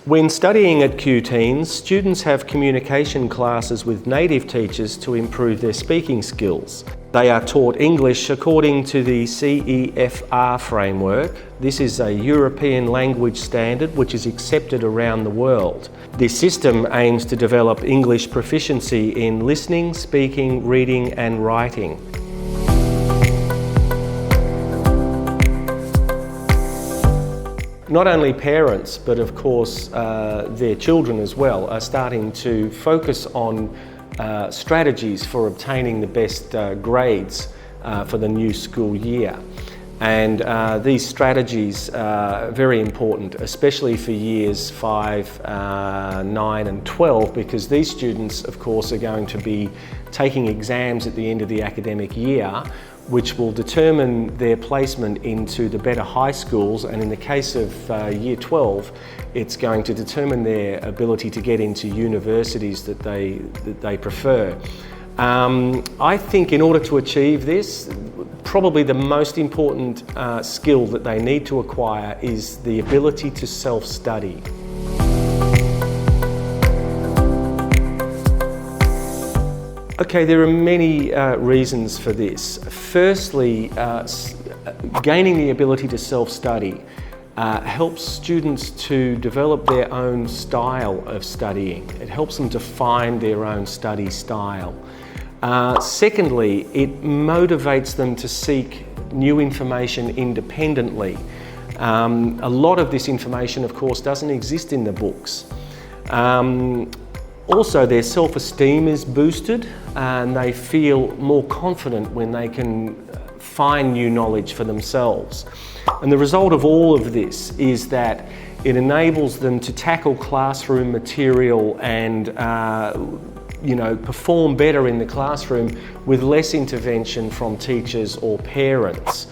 When studying at QTeens, students have communication classes with native teachers to improve their speaking skills. They are taught English according to the CEFR framework. This is a European language standard which is accepted around the world. This system aims to develop English proficiency in listening, speaking, reading and writing. Not only parents, but of course their children as well, are starting to focus on strategies for obtaining the best grades for the new school year. And these strategies are very important, especially for years 5, 9 and 12, because these students of course are going to be taking exams at the end of the academic year, which will determine their placement into the better high schools, and in the case of year 12, it's going to determine their ability to get into universities that they prefer. I think in order to achieve this, probably the most important skill that they need to acquire is the ability to self-study. Okay, there are many reasons for this. Firstly, gaining the ability to self-study helps students to develop their own style of studying. It helps them to find their own study style. Secondly, it motivates them to seek new information independently. A lot of this information, of course, doesn't exist in the books. Also, their self-esteem is boosted and they feel more confident when they can find new knowledge for themselves. And the result of all of this is that it enables them to tackle classroom material and perform better in the classroom with less intervention from teachers or parents.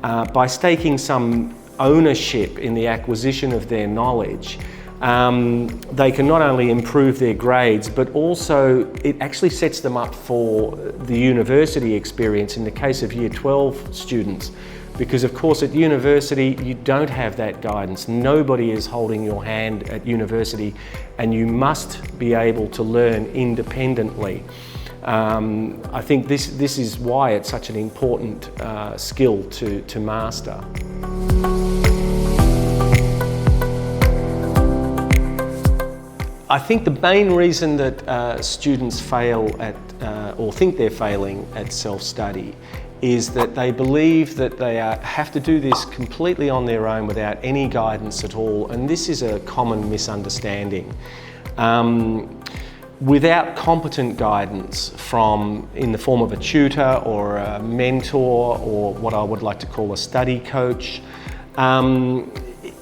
By staking some ownership in the acquisition of their knowledge, they can not only improve their grades, but also it actually sets them up for the university experience in the case of year 12 students. Because of course at university you don't have that guidance. Nobody is holding your hand at university and you must be able to learn independently. I think this is why it's such an important skill to master. I think the main reason that students fail at, or think they're failing at self-study, is that they believe that they have to do this completely on their own without any guidance at all, and this is a common misunderstanding. Without competent guidance in the form of a tutor or a mentor or what I would like to call a study coach,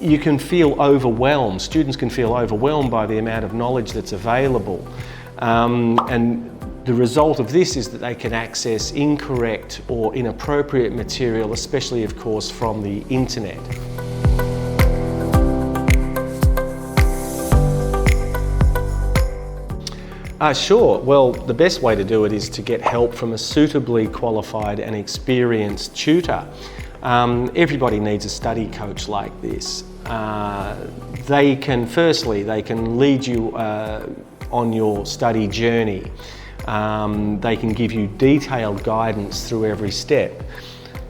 you can feel overwhelmed. Students can feel overwhelmed by the amount of knowledge that's available. And the result of this is that they can access incorrect or inappropriate material, especially of course from the internet. Sure. Well, the best way to do it is to get help from a suitably qualified and experienced tutor. Everybody needs a study coach like this. They can lead you on your study journey. They can give you detailed guidance through every step.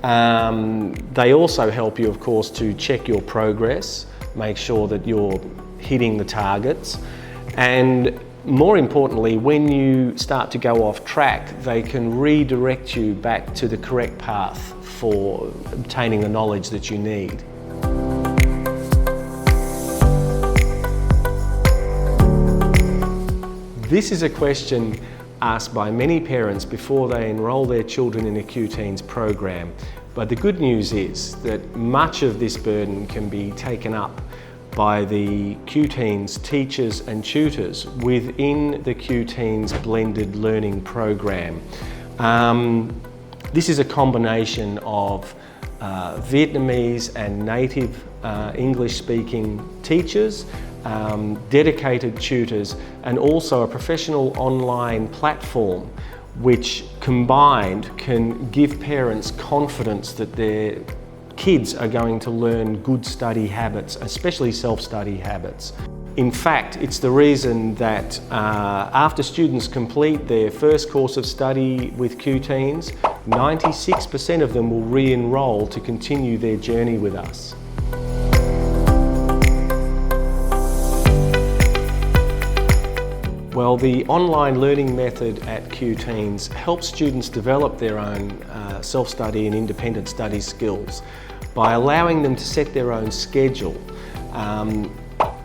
They also help you, of course, to check your progress, make sure that you're hitting the targets, and more importantly, when you start to go off track, they can redirect you back to the correct path for obtaining the knowledge that you need. This is a question asked by many parents before they enrol their children in a QTeens program. But the good news is that much of this burden can be taken up by the QTeens teachers and tutors within the QTeens blended learning program. This is a combination of Vietnamese and native English-speaking teachers, dedicated tutors, and also a professional online platform which combined can give parents confidence that their kids are going to learn good study habits, especially self-study habits. In fact, it's the reason that after students complete their first course of study with QTeens, 96% of them will re-enroll to continue their journey with us. Well, the online learning method at QTeens helps students develop their own self-study and independent study skills by allowing them to set their own schedule.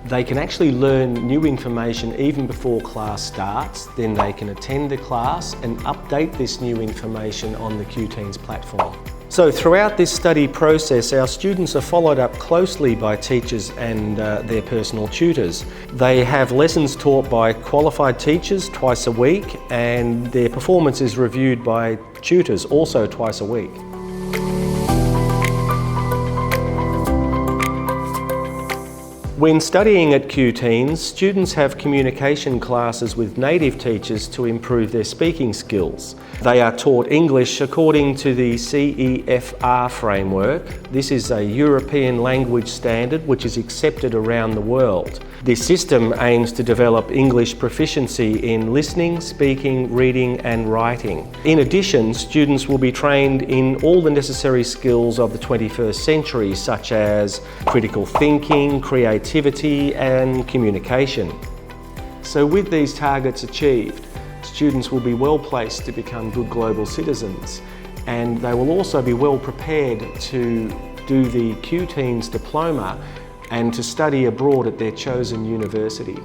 They can actually learn new information even before class starts, then they can attend the class and update this new information on the QTeens platform. So throughout this study process, our students are followed up closely by teachers and their personal tutors. They have lessons taught by qualified teachers twice a week, and their performance is reviewed by tutors also twice a week. When studying at QTeens, students have communication classes with native teachers to improve their speaking skills. They are taught English according to the CEFR framework. This is a European language standard which is accepted around the world. This system aims to develop English proficiency in listening, speaking, reading and writing. In addition, students will be trained in all the necessary skills of the 21st century, such as critical thinking, creativity and communication. So with these targets achieved, students will be well placed to become good global citizens, and they will also be well prepared to do the QTeens diploma and to study abroad at their chosen university.